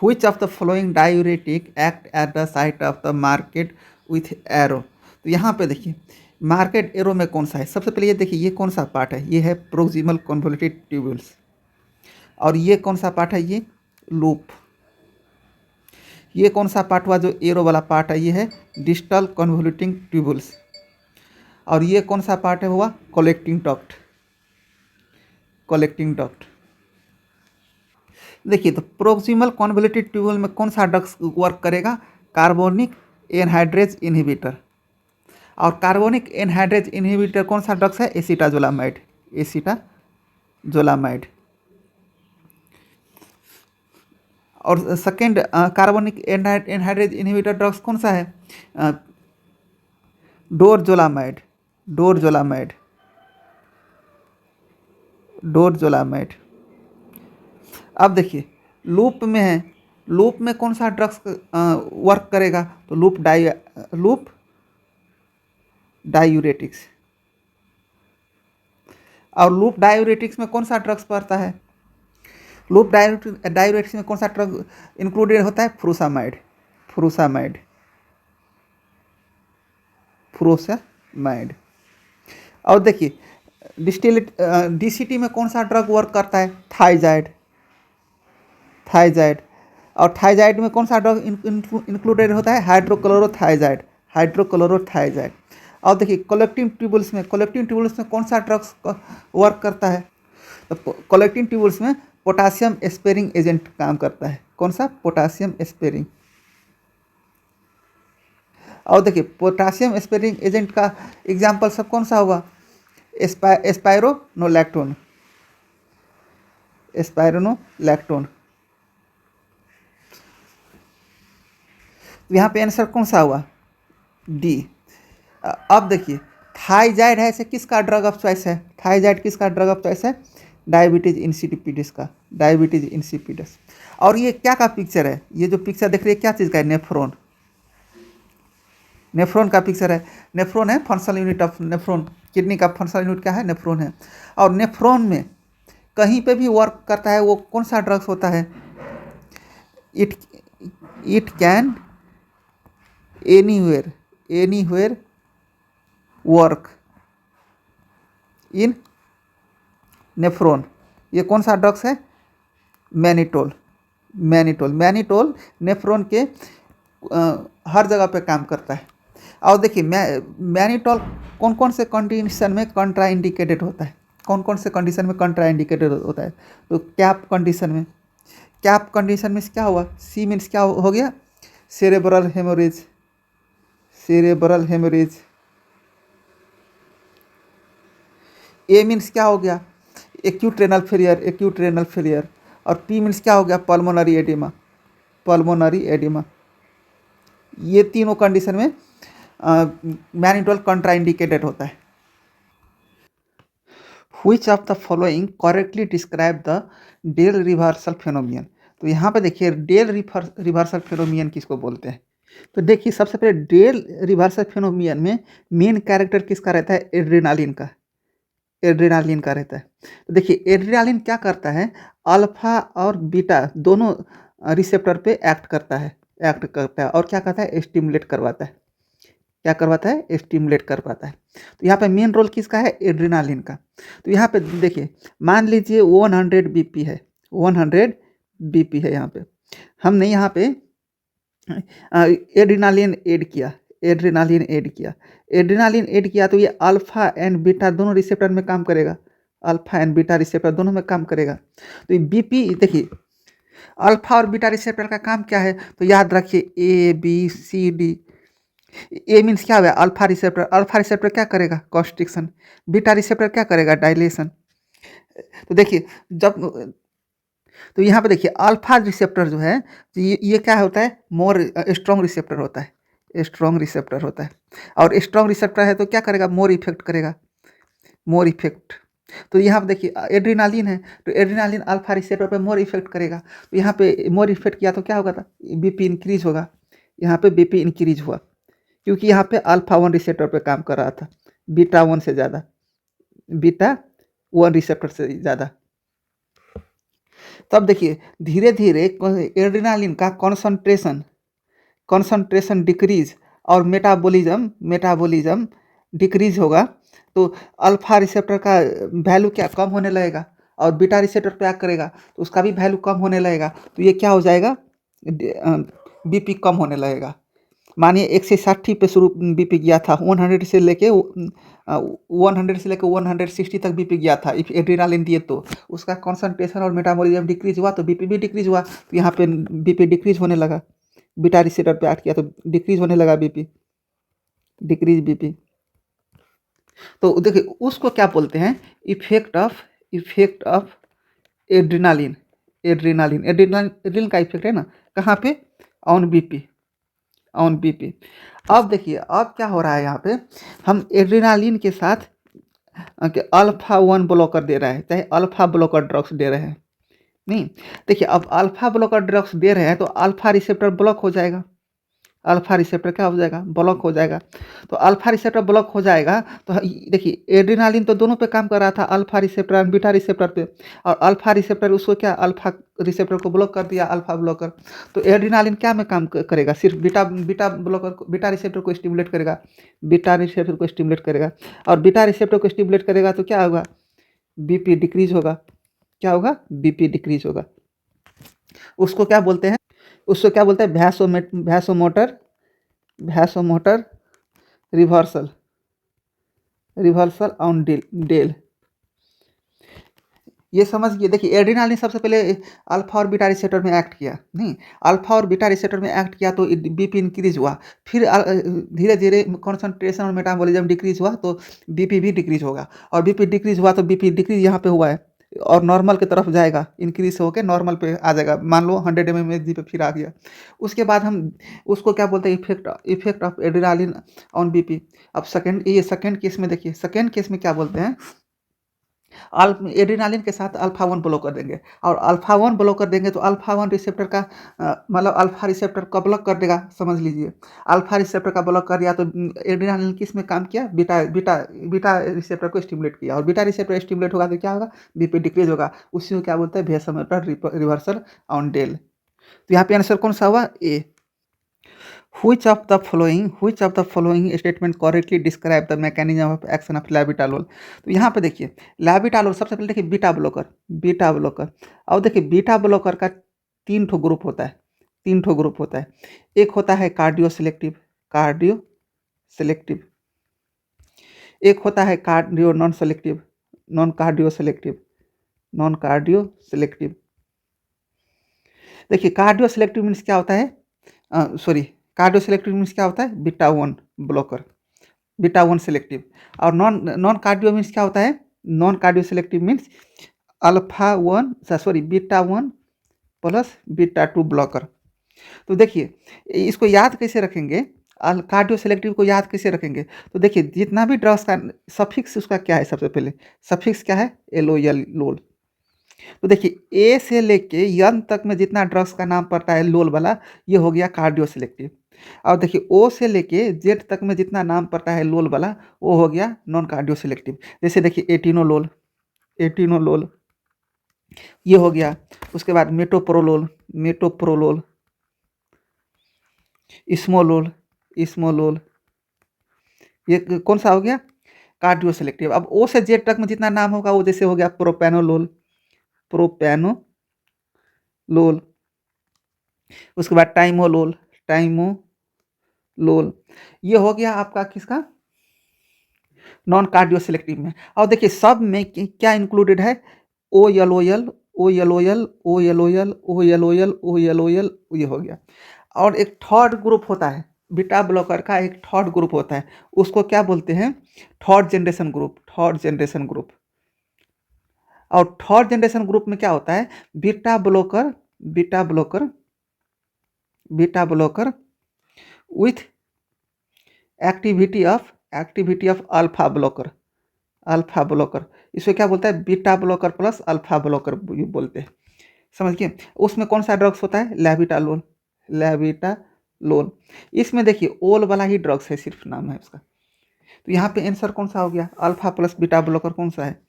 which of the following diuretic act at the site of the market with arrow। तो यहाँ पे देखिए market arrow में कौन सा है। सबसे पहले ये देखिए ये कौन सा पार्ट है, ये है प्रोक्सिमल कन्वोल्यूटेड ट्यूबुल्स। और ये कौन सा पार्ट है, ये लूप। ये कौन सा पार्ट हुआ, जो एरो वाला पार्ट है, ये है डिस्टल कन्वोल्यूटिंग ट्यूबुल्स। और ये कौन सा पार्ट है, हुआ कलेक्टिंग डक्ट। कलेक्टिंग डक्ट देखिए, तो प्रोक्सिमल कन्वोल्यूटेड ट्यूबुल में कौन सा डक्ट वर्क करेगा, कार्बोनिक एनहाइड्रेज इनहिबिटर। और कार्बोनिक एनहाइड्रेज इनहिबिटर कौन सा ड्रग्स है, एसीटाजोलामाइड। एसीटाजोलामाइड। और second carbonic anhydrase inhibitor drugs कौन सा है, डोरजोलामाइड। डोरजोलामाइड। डोरजोलामाइड। अब देखिए लूप में है, लूप में कौन सा ड्रग्स वर्क करेगा, तो लूप डायूरेटिक्स। और लूप डायूरेटिक्स में कौन सा ड्रग्स पड़ता है, लूप डायूरेटिक्स में कौन सा ड्रग इंक्लूडेड होता है, फ्रूसामाइड। फ्रूसामाइड। फ्रूसामाइड। और देखिए डीसीटी में कौन सा ड्रग वर्क करता है, थाइजाइड। थाइजाइड। और थाइजाइड में कौन सा ड्रग इंक्लूडेड होता है, हाइड्रोक्लोरोथाइजाइड। हाइड्रोक्लोरोथाइजाइड। और देखिए कलेक्टिंग ट्यूबुल्स में कौन सा ड्रग्स वर्क करता है, तो कलेक्टिंग ट्यूबुल्स में पोटासियम स्पेरिंग एजेंट काम करता है। कौन सा, पोटासियम स्पेरिंग। और देखिए पोटासियम स्पेरिंग एजेंट का एग्जाम्पल सब कौन सा होगा, स्पाइरोनोलैक्टोन। स्पाइरोनोलैक्टोन। यहाँ पे आंसर कौन सा हुआ, डी। अब देखिए थाइजाइड है, ऐसे किसका ड्रग ऑफ चॉइस है, थाइजाइड किसका ड्रग ऑफ चॉइस है, डायबिटीज इंसिपिडिस का। डायबिटीज इंसिपिडिस। और ये क्या का पिक्चर है, ये जो पिक्चर देख रही है क्या चीज़ का है, नेफ्रॉन। नेफ्रॉन का पिक्चर है। नेफ्रॉन है functional unit of nephron. Kidney का फंक्शनल यूनिट क्या है, नेफ्रॉन है। और नेफ्रॉन में कहीं पे भी वर्क करता है वो कौन सा ड्रग्स होता है, it can anywhere work in nephron. ये कौन सा ड्रग्स है, मैनिटोल। मैनिटोल नेफ्रॉन के हर जगह पे काम करता है। और देखिए मैनिटोल कौन कौन से कंडीशन में कंट्रा इंडिकेटेड होता है, कौन कौन से कंडीशन में कंट्रा इंडिकेटेड होता है, तो कैप कंडीशन में। कैप कंडीशन में क्या हुआ, सी मीन्स क्या हो गया, cerebral haemorrhage. Cerebral haemorrhage. A means क्या हो गया, एक्यूट रेनल फेलियर। और पी मीन्स क्या हो गया, पल्मोनरी एडिमा। ये तीनों कंडीशन में मैनिटोल कंट्राइंडिकेटेड होता है। Which of the following correctly describe the Dale reversal phenomenon. तो यहाँ पे देखिए डेल रिवर्सल फेनोमियन किसको बोलते हैं, तो देखिए सबसे पहले डेल रिवर्सल फेनोमियन में मेन कैरेक्टर किसका रहता है, एड्रेनालिन का। एड्रेनालिन का रहता है। तो देखिए एड्रेनालिन क्या करता है, अल्फा और बीटा दोनों रिसेप्टर पे एक्ट करता है और क्या करता है, स्टिमुलेट करवाता है। क्या करवाता है, स्टिमुलेट करवाता है। तो यहाँ पे मेन रोल किसका है, एड्रेनालिन का। तो यहाँ पे देखिए मान लीजिए 100 बीपी है, 100 बीपी है। यहाँ पे हमने यहाँ पे एड्रेनालिन ऐड किया। एड्रेनालिन ऐड किया तो ये अल्फा एंड बीटा दोनों रिसेप्टर में काम करेगा। अल्फा एंड बीटा रिसेप्टर दोनों में काम करेगा। तो ये बीपी देखिए अल्फा और बीटा रिसेप्टर का काम क्या है, तो याद रखिए A B C D. A means क्या हुआ, अल्फा रिसेप्टर क्या करेगा, कॉन्स्ट्रिक्शन। बीटा रिसेप्टर क्या करेगा, डायलेशन। तो देखिए जब तो यहाँ पे देखिए अल्फा रिसेप्टर जो है तो ये क्या होता है, मोर स्ट्रॉन्ग रिसेप्टर होता है। स्ट्रॉन्ग रिसेप्टर होता है और स्ट्रॉन्ग रिसेप्टर है तो क्या करेगा, मोर इफेक्ट करेगा, मोर इफेक्ट। तो यहाँ पे देखिए एड्रेनालिन है तो एड्रेनालिन अल्फा रिसेप्टर पे मोर इफेक्ट करेगा। तो यहाँ पे मोर इफेक्ट किया तो क्या होगा था, बीपी इंक्रीज होगा। यहाँ पे बीपी इंक्रीज हुआ क्योंकि यहाँ पे अल्फा 1 रिसेप्टर पे काम कर रहा था, बीटा 1 से ज़्यादा, बीटा 1 रिसेप्टर से ज़्यादा। तब देखिए धीरे धीरे एड्रेनालिन का कॉन्सनट्रेशन डिक्रीज और मेटाबॉलिज्म डिक्रीज होगा। तो अल्फा रिसेप्टर का वैल्यू क्या कम होने लगेगा और बीटा रिसेप्टर पे एक्ट करेगा तो उसका भी वैल्यू कम होने लगेगा। तो ये क्या हो जाएगा, बीपी कम होने लगेगा। मानिए 160 पे शुरू बीपी गया था, 100 से लेके 160 तक बीपी गया था। इफ एड्रेनालिन दिए तो उसका कॉन्सनट्रेशन और मेटाबॉलिज्म डिक्रीज हुआ तो बीपी भी डिक्रीज हुआ। तो यहाँ पे बीपी डिक्रीज होने लगा, बीटा रिसेप्टर पे एक्ट किया तो डिक्रीज होने लगा बीपी, डिक्रीज बीपी। तो देखिए उसको क्या बोलते हैं, इफेक्ट ऑफ एड्रेनालिन। एड्रेनालिन का इफेक्ट है ना, कहाँ पे, ऑन बीपी। अब देखिए अब क्या हो रहा है यहाँ पे, हम एड्रेनालिन के साथ अल्फा 1 ब्लॉकर दे रहे हैं, चाहे अल्फा ब्लॉकर ड्रग्स दे रहे हैं। नहीं, देखिए अब अल्फा ब्लॉकर ड्रग्स दे रहे हैं तो अल्फा रिसेप्टर ब्लॉक हो जाएगा, अल्फा रिसेप्टर क्या हो जाएगा, ब्लॉक हो जाएगा। तो अल्फा रिसेप्टर ब्लॉक हो जाएगा तो देखिए एड्रेनालिन तो दोनों पे काम कर रहा था, अल्फा रिसेप्टर और बीटा रिसेप्टर पे, और अल्फा रिसेप्टर उसको क्या, अल्फा रिसेप्टर को ब्लॉक कर दिया, अल्फा ब्लॉकर। तो एड्रेनालिन क्या में काम करेगा, सिर्फ beta beta blocker beta receptor को स्टिमुलेट करेगा, बीटा रिसेप्टर को स्टिमुलेट करेगा। और बीटा रिसेप्टर को स्टिमुलेट करेगा तो क्या होगा, बीपी डिक्रीज होगा। क्या होगा, बीपी डिक्रीज होगा। उसको क्या बोलते हैं, उसको क्या बोलते हैं, भैसोमोटर रिवर्सल, ऑन डेल। ये समझिए, देखिए एड्रेनालिन सबसे पहले अल्फा और बीटा रिसेप्टर में एक्ट किया, नहीं अल्फा और बीटा रिसेप्टर में एक्ट किया तो बीपी इंक्रीज हुआ। फिर धीरे धीरे कॉन्सनट्रेशन और मेटाबॉलिज्म डिक्रीज हुआ तो बीपी भी डिक्रीज होगा, और बीपी डिक्रीज हुआ तो बीपी डिक्रीज यहाँ पे हुआ है और नॉर्मल की तरफ जाएगा, इंक्रीज होकर नॉर्मल पे आ जाएगा। मान लो 100 mmHg पे फिर आ गया। उसके बाद हम उसको क्या बोलते हैं, effect of adrenaline on BP. अब सेकेंड केस में देखिए, सेकेंड केस में क्या बोलते हैं, एड्रेनालिन के साथ अल्फा 1 ब्लॉकर देंगे, और अल्फा 1 ब्लॉकर देंगे तो अल्फा 1 रिसेप्टर का मतलब अल्फा रिसेप्टर का ब्लॉक कर देगा, समझ लीजिए। अल्फा रिसेप्टर का ब्लॉक कर दिया तो एड्रेनालिन किस में काम किया, बीटा रिसेप्टर को स्टिमुलेट किया, और बीटा रिसेप्टर स्टिमुलेट होगा तो क्या होगा, बीपी डिक्रीज होगा। उसी को क्या बोलते हैं, वेसोमोटर रिवर्सल ऑन डेल। तो यहाँ पे आंसर कौन सा हुआ, ए। Which of the following statement correctly describe the mechanism of action of labetalol? तो यहाँ पे देखिए labetalol, सबसे पहले देखिए बीटा ब्लॉकर। अब देखिए बीटा ब्लॉकर का तीन ठो ग्रुप होता है। एक होता है कार्डियो सेलेक्टिव, एक होता है कार्डियो नॉन कार्डियो सेलेक्टिव। देखिए कार्डियो सेलेक्टिव मीन्स क्या होता है, कार्डियो सेलेक्टिव मीन्स क्या होता है, बीटा 1 ब्लॉकर, बीटा 1 सेलेक्टिव। और नॉन कार्डियो मीन्स क्या होता है, non cardio selective means beta 1 plus beta 2 blocker. तो देखिए इसको याद कैसे रखेंगे, कार्डियो सेलेक्टिव को याद कैसे रखेंगे, तो देखिए जितना भी ड्रग्स का सफिक्स उसका क्या है, सबसे पहले सफिक्स क्या है, लोल। तो देखिए ए से लेके यन तक में जितना ड्रग्स का नाम पड़ता है लोल वाला, ये हो गया कार्डियो सेलेक्टिव। और देखिए ओ से लेके जेड तक में जितना नाम पड़ता है लोल वाला, वो हो गया नॉन कार्डियो सेलेक्टिव। जैसे देखिए एटिनोलोल ये हो गया। उसके बाद मेटोप्रोलोल, इस्मोलोल ये कौन सा हो गया, कार्डियो सेलेक्टिव। अब ओ से जेड तक में जितना नाम होगा वो जैसे हो गया प्रोपैनोलोल, उसके बाद टाइमोलोल, ये हो गया आपका किसका, नॉन कार्डियो सेलेक्टिव में। और देखिए सब में क्या इंक्लूडेड है, ओ एल ओ एल, ये हो गया। और एक थर्ड ग्रुप होता है, बीटा ब्लॉकर का एक थर्ड ग्रुप होता है, उसको क्या बोलते हैं, थर्ड जनरेशन ग्रुप। और थर्ड जनरेशन ग्रुप में क्या होता है, beta blocker with activity of alpha blocker. इसको क्या बोलता है, beta blocker plus alpha blocker बोलते हैं, समझिए। उसमें कौन सा ड्रग्स होता है, लैबिटालोल। इसमें देखिए ओल वाला ही ड्रग्स है, सिर्फ नाम है उसका। तो यहाँ पे आंसर कौन सा हो गया, अल्फा प्लस बीटा ब्लॉकर कौन सा है,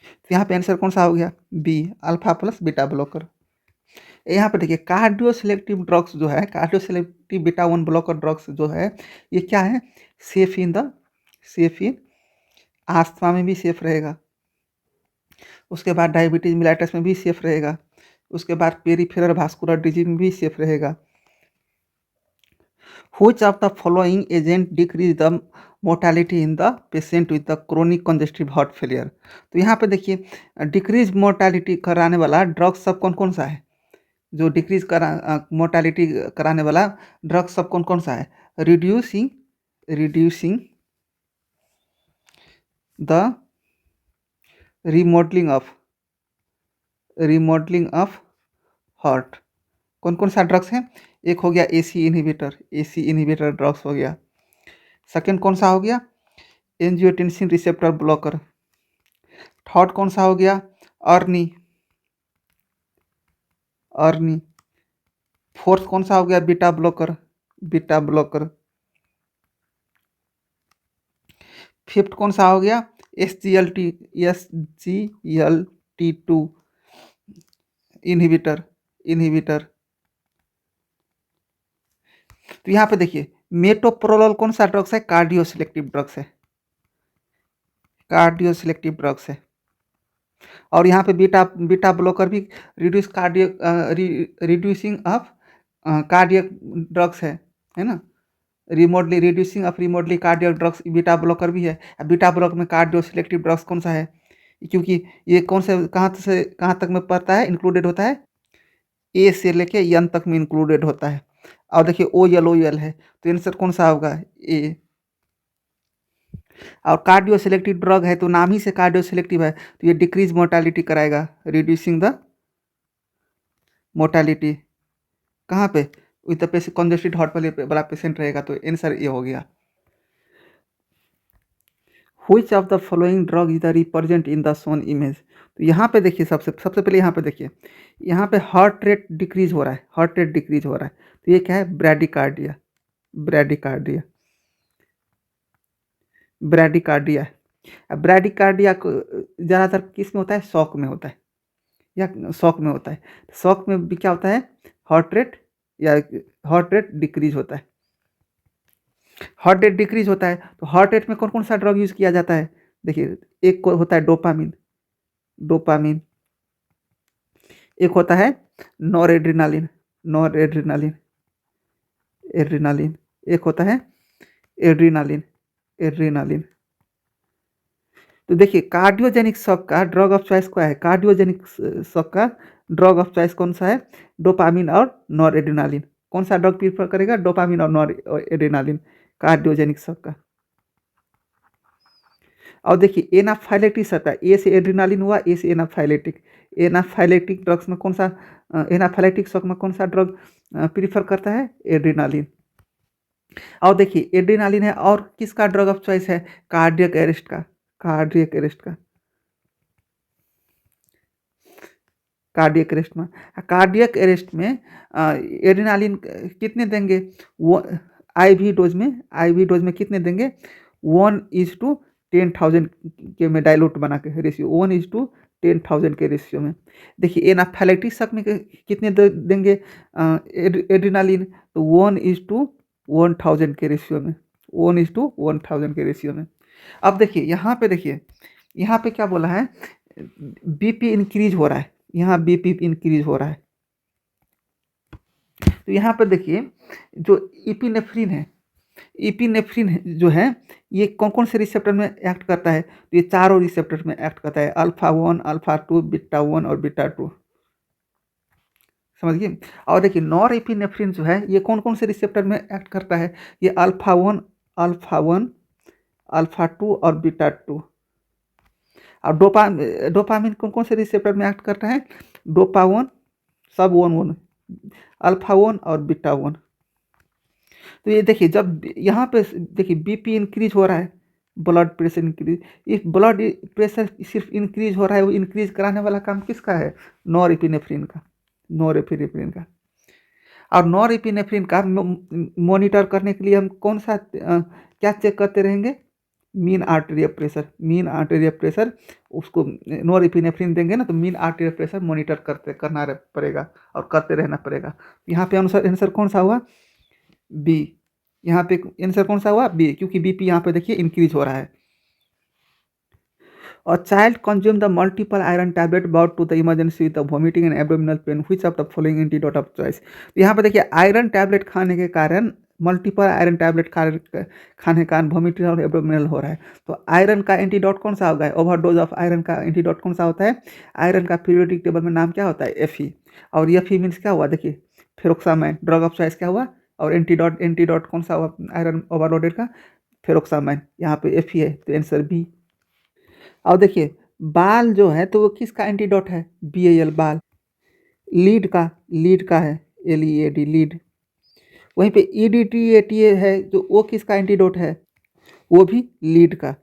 तो यहाँ पे आंसर कौन सा हो गया, B, alpha plus beta blocker. यहाँ पे देखिए कार्डियो सिलेक्टिव ड्रग्स जो है, cardio selective beta 1 blocker drugs जो है, ये क्या है, सेफ इन आस्थमा में भी सेफ रहेगा, उसके बाद डायबिटीज मिलाइटस में भी सेफ रहेगा, उसके बाद पेरिफेरल वास्कुलर डिजीज में भी सेफ रहेगा। Which of the following agent decrease the mortality in the patient with the chronic congestive heart failure? तो यहाँ पे देखिए डिक्रीज मोर्टालिटी कराने वाला ड्रग सब कौन कौन सा है, जो डिक्रीज मोर्टालिटी कराने वाला ड्रग सब कौन कौन सा है, reducing the remodelling of heart, कौन कौन सा ड्रग्स है, एक हो गया एसी इनहिबिटर ड्रग्स हो गया, सेकेंड कौन सा हो गया, एंजियोटेंसिन रिसेप्टर ब्लॉकर, थर्ड कौन सा हो गया, अर्नी, फोर्थ कौन सा हो गया, बीटा ब्लॉकर, फिफ्थ कौन सा हो गया, SGLT2 इनहिबिटर। तो यहाँ पे देखिए मेटोप्रोलोल कौन सा ड्रग्स है, कार्डियो सिलेक्टिव ड्रग्स है, और यहाँ पे बीटा ब्लॉकर भी रिड्यूसिंग ऑफ कार्डियक ड्रग्स है ना, reducing of remodelling cardiac drugs beta blocker भी है। बीटा ब्लॉक में कार्डियो सिलेक्टिव ड्रग्स कौन सा है, क्योंकि ये कौन से कहाँ तक में पड़ता है, इंक्लूडेड होता है, ए से लेके एन तक में इंक्लूडेड होता है। और देखिए OLOL है, तो आंसर कौन सा होगा, ए। और कार्डियो सिलेक्टिव ड्रग है तो नाम ही से कार्डियो सिलेक्टिव है, तो ये डिक्रीज मोर्टालिटी कराएगा, रिड्यूसिंग द मोर्टालिटी, कहाँ पे, with the patient congested heart वाला पेशेंट रहेगा, तो आंसर ये हो गया। Which of the following drug is the represent in the shown image? तो यहाँ पे देखिए सबसे पहले यहाँ पे देखिए, यहाँ पे हार्ट रेट डिक्रीज हो रहा है, तो ये क्या है, ब्रैडिकार्डिया को ज़्यादातर किस में होता है, शॉक में होता है, शॉक में भी क्या होता है, हार्ट रेट डिक्रीज होता है, तो हार्ट रेट में कौन कौन सा ड्रग यूज़ किया जाता है, देखिए एक को होता है डोपामिन, एक होता है नॉरएड्रेनालिन, एक होता है एड्रेनालिन। तो देखिए कार्डियोजेनिक शॉक का ड्रग ऑफ चॉइस क्या है, कौन सा है, डोपामिन और नॉरएड्रेनालिन, कौन सा ड्रग प्रीफर करेगा, डोपामिन और नॉरएड्रेनालिन कार्डियोजेनिक शॉक का। और देखिए एनाफाइलेटिस आता है, ए से एड्रेनालिन हुआ, ए से एनाफाइलेटिक ड्रग्स में कौन सा, एनाफाइलेटिक शॉक में कौन सा ड्रग प्रीफर करता है, एड्रेनालिन। और देखिए एड्रेनालिन है, और किसका ड्रग ऑफ चॉइस है, कार्डियक अरेस्ट का, कार्डियक अरेस्ट में एड्रेनालिन कितने देंगे, वो आईवी डोज में कितने देंगे, 1:10,000 के में डाइल्यूट बना के रेशियो, 1:10,000 के रेशियो में। देखिए एनाफाइलेटिक शॉक में कितने देंगे एड्रेनालिन, तो 1:1000 के रेशियो में, 1:1000 के रेशियो में। अब देखिए यहाँ पे क्या बोला है, बीपी इंक्रीज हो रहा है, तो यहाँ पे देखिए जो इपिनेफ्रिन जो है ये कौन कौन से रिसेप्टर में एक्ट करता है, तो ये चारों रिसेप्टर में एक्ट करता है, अल्फा 1, अल्फा 2, बीटा 1 और बीटा 2, समझिए। और देखिए नॉर एपिनेफ्रिन जो है ये कौन कौन से रिसेप्टर में एक्ट करता है, ये अल्फा 1, अल्फा 2 और बीटा 2। और डोपामिन कौन कौन से रिसेप्टर में एक्ट करता है, डोपा 1, सब 1 अल्फा 1 और बीटा 1। तो ये देखिए जब यहाँ पे देखिए बीपी इंक्रीज हो रहा है, ब्लड प्रेशर इंक्रीज, इस ब्लड प्रेशर सिर्फ इंक्रीज हो रहा है, वो इंक्रीज कराने वाला काम किसका है, नॉरएपिनेफ्रिन का। और नॉरएपिनेफ्रिन का मॉनिटर करने के लिए हम कौन सा क्या चेक करते रहेंगे, mean arterial pressure, mean arterial pressure उसको नॉरएपिनेफ्रिन देंगे ना तो मीन आर्टेरियल प्रेशर मॉनिटर पड़ेगा और करते रहना पड़ेगा। यहाँ पे आंसर कौन सा हुआ? बी। यहाँ पे आंसर कौन सा हुआ? बी, क्योंकि बीपी यहाँ पे देखिए इंक्रीज हो रहा है। A child consumed the multiple iron tablet brought to the emergency with the vomiting and abdominal pain. Which of the following antidote of choice? यहाँ पे देखिए आयरन टैबलेट खाने के कारण, मल्टीपल आयरन टैबलेट खाने के कारण वॉमिटिंग और एब्डोमिनल हो रहा है। तो आयरन का एंटीडोट कौन सा होगा? ओवरडोज ऑफ आयरन का एंटीडोट कौन सा होता है? आयरन का पीरियोडिक टेबल में नाम क्या होता है? Fe। और Fe मीन्स क्या हुआ? देखिए फेरोक्सामाइन, ड्रग ऑफ चॉइस क्या हुआ? और एंटीडोट कौन सा हुआ आयरन ओवरलोडेड का? फेरोक्सामाइन। यहाँ पे Fe है तो आंसर बी। और देखिए बाल जो है तो वो किसका एंटीडोट है? BAL बाल। लीड का है LEAD लीड। वहीं पे EDTA है जो वो किसका एंटीडोट है? वो भी लीड का। तो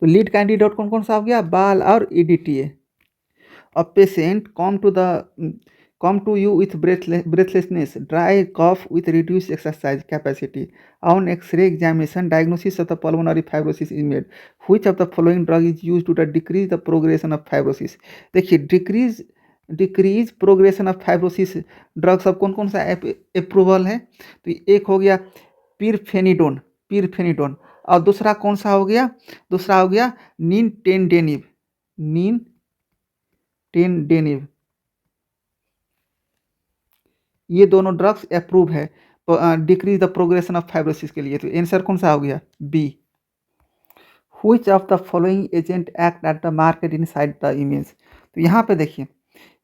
लीड का एंटीडोट कौन कौन सा हो गया? बाल और EDTA। A patient come to you with breathlessness, dry cough with reduced exercise capacity. On X-ray examination, diagnosis of the pulmonary fibrosis is made. Which of the following drug is used to decrease the progression of fibrosis? देखिए decrease progression of fibrosis drug सब कौन कौन सा approval है? तो एक हो गया पीरफेनिडोन और दूसरा कौन सा हो गया? दूसरा हो गया निनटेनडेनिव। ये दोनों ड्रग्स अप्रूव है decrease the progression of fibrosis के लिए। तो आंसर कौन सा हो गया? B. Which of the following agent act at the market inside the image? तो यहाँ पे देखिए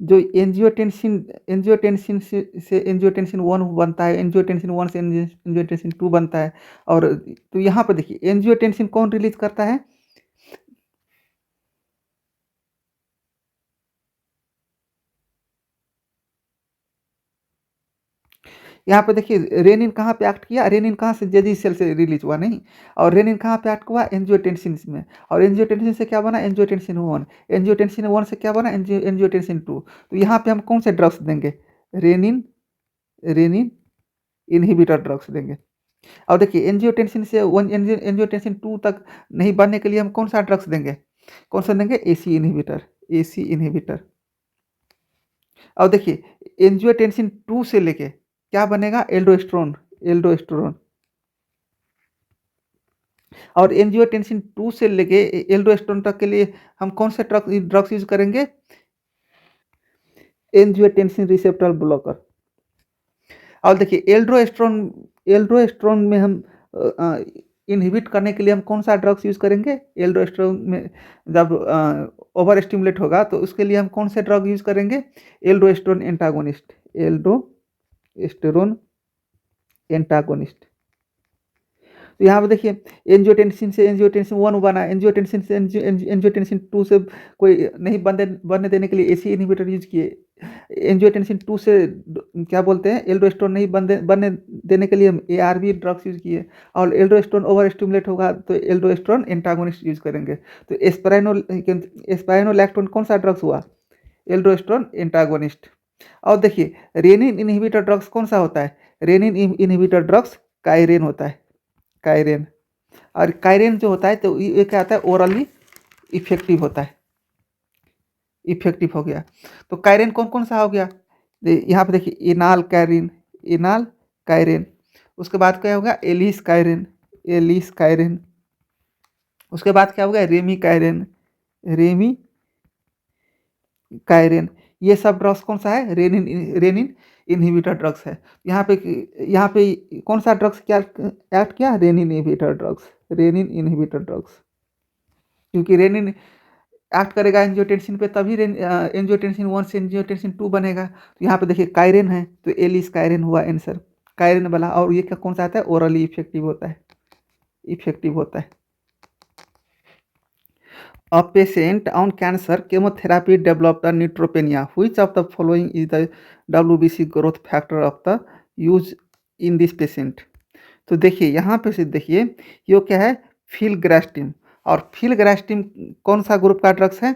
जो एंजियोटेंसिन से एंजियोटेंसिन 1 बनता है, एंजियोटेंसिन 1 से एंजियोटेंसिन 2 बनता है। और तो यहाँ पे देखिए एंजियोटेंसिन कौन रिलीज करता है? यहाँ पे देखिए रेनिन कहाँ पे एक्ट किया? रेनिन कहाँ से? जेजी सेल से रिलीज हुआ नहीं। और रेनिन कहाँ पे एक्ट हुआ? एंजियोटेंसिन में। और एंजियोटेंसिन से क्या बना? एंजियोटेंसिन 1। एंजियोटेंसिन 1 से क्या बना? एंजियोटेंसिन 2। तो यहाँ पे हम कौन से ड्रग्स देंगे? रेनिन इनहिबिटर ड्रग्स देंगे। और देखिए एंजियोटेंसिन से एंजियोटेंसिन 2 तक नहीं बनने के लिए हम कौन सा ड्रग्स देंगे? कौन सा देंगे? AC inhibitor. और देखिए एंजियोटेंसिन 2 से लेके क्या बनेगा? एल्डोस्टेरोन। और एंजियोटेंसिन 2 से लेके एल्डोस्टेरोन तक के लिए हम कौन से ड्रग्स यूज करेंगे? Angiotensin receptor blocker. और देखिए एल्डोस्टेरोन में हम इनहिबिट करने के लिए हम कौन सा ड्रग्स यूज करेंगे? एल्डोस्टेरोन में जब ओवर स्टिमुलेट होगा तो उसके लिए हम कौन से ड्रग यूज करेंगे? Aldosterone antagonist. तो यहाँ पे देखिए एंजियोटेंसिन से एंजियोटेंसिन 1 बना, एंजियोटेंसिन से एंजियोटेंसिन 2 से कोई नहीं बनने देने के लिए AC इनहिबिटर यूज किए। एंजियोटेंसिन 2 से क्या बोलते हैं? एल्डोस्टेरोन नहीं बनने देने के लिए हम ARB ड्रग्स यूज किए। और एल्डोस्टेरोन ओवर स्टिमुलेट होगा तो एल्डोस्टेरोन एंटागोनिस्ट यूज करेंगे। तो एस्पाइनोलैक्टोन कौन सा ड्रग्स हुआ? Aldosterone antagonist. और देखिए रेनिन इनहिबिटर ड्रग्स कौन सा होता है? रेनिन इनहिबिटर ड्रग्स कायरेन होता है। और कायरेन जो होता है तो ये क्या होता है? ओरली इफेक्टिव होता है। इफेक्टिव हो गया। तो कायरेन कौन कौन सा हो गया? यहाँ पे देखिए इनाल कायरेन। उसके बाद क्या होगा? एलिस कायरेन। उसके बाद क्या होगा? रेमी कायरेन। ये सब ड्रग्स कौन सा है? रेनिन इनहिबिटर ड्रग्स है। यहाँ पे कौन सा ड्रग्स क्या एक्ट किया? Renin inhibitor drugs. क्योंकि रेनिन एक्ट करेगा एंजियोटेंसिन पे तभी एंजियोटेंसिन 1 से एंजियोटेंसिन 2 बनेगा। तो यहाँ पे देखिए कायरेन है तो एलिस कायरेन हुआ आंसर, कायरेन वाला। और ये क्या कौन सा आता है? ओरली इफेक्टिव होता है। A patient on cancer chemotherapy developed a neutropenia. Which of the following is the WBC growth factor of the use in this patient? तो देखिए यहाँ पे से देखिए ये क्या है? फिलग्रास्टिम। और फिलग्रास्टिम कौन सा ग्रुप का ड्रग्स है?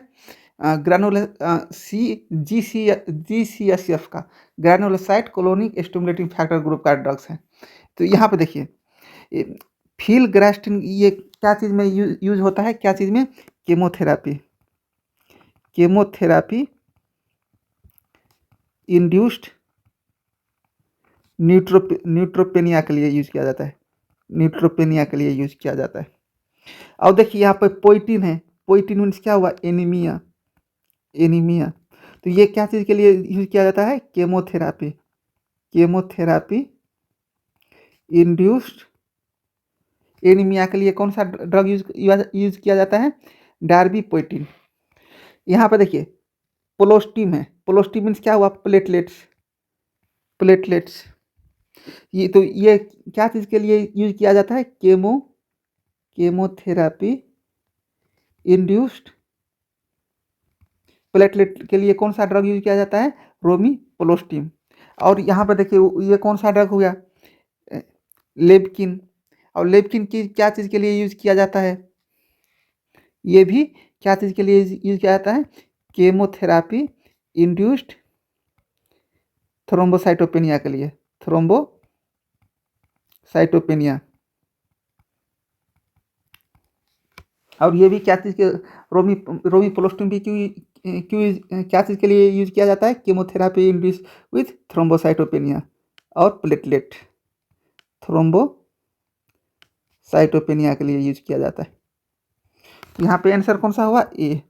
GCSF का granulocyte colonic stimulating factor group का ड्रग्स है। तो यहाँ पे देखिए फिलग्रास्टिन ये क्या चीज़ में यूज होता है, क्या चीज़ में? केमोथेरापी, केमोथेरापी इंड्यूस्ड न्यूट्रोपेनिया के लिए यूज किया जाता है, न्यूट्रोपेनिया के लिए यूज किया जाता है। और देखिए यहाँ पे पोइटिन है, पोइटिन मीन्स क्या हुआ? Anaemia, anaemia. तो ये क्या चीज़ के लिए यूज किया जाता है? केमोथेरापी, केमोथेरापी इंड्यूस्ड एनीमिया के लिए कौन सा ड्रग यूज किया जाता है? डार्बीपोइटिन। यहाँ पे देखिए पोलोस्टिम है, पोलोस्टिम मीन्स क्या हुआ? Platelets, platelets. ये क्या चीज़ के लिए यूज किया जाता है? केमोथेरापी इंड्यूस्ड प्लेटलेट के लिए कौन सा ड्रग यूज किया जाता है? रोमिपोलोस्टिम। और यहाँ पर देखिए ये कौन सा ड्रग हो गया? लेबकिन। और लेबकिन की क्या चीज़ के लिए यूज किया जाता है? ये भी क्या चीज़ के लिए यूज किया जाता है? केमोथेरापी इंड्यूस्ड थ्रोम्बोसाइटोपेनिया के लिए, थ्रोम्बोसाइटोपेनिया। और ये भी क्या चीज़ के? रोमिपोलोस्टिन भी क्यों क्या चीज़ के लिए यूज किया जाता है? केमोथेरापी इंड्यूस विथ थ्रोम्बोसाइटोपेनिया और प्लेटलेट, थ्रोम्बोसाइटोपेनिया के लिए यूज किया जाता है। यहाँ पे आंसर कौन सा हुआ? ए।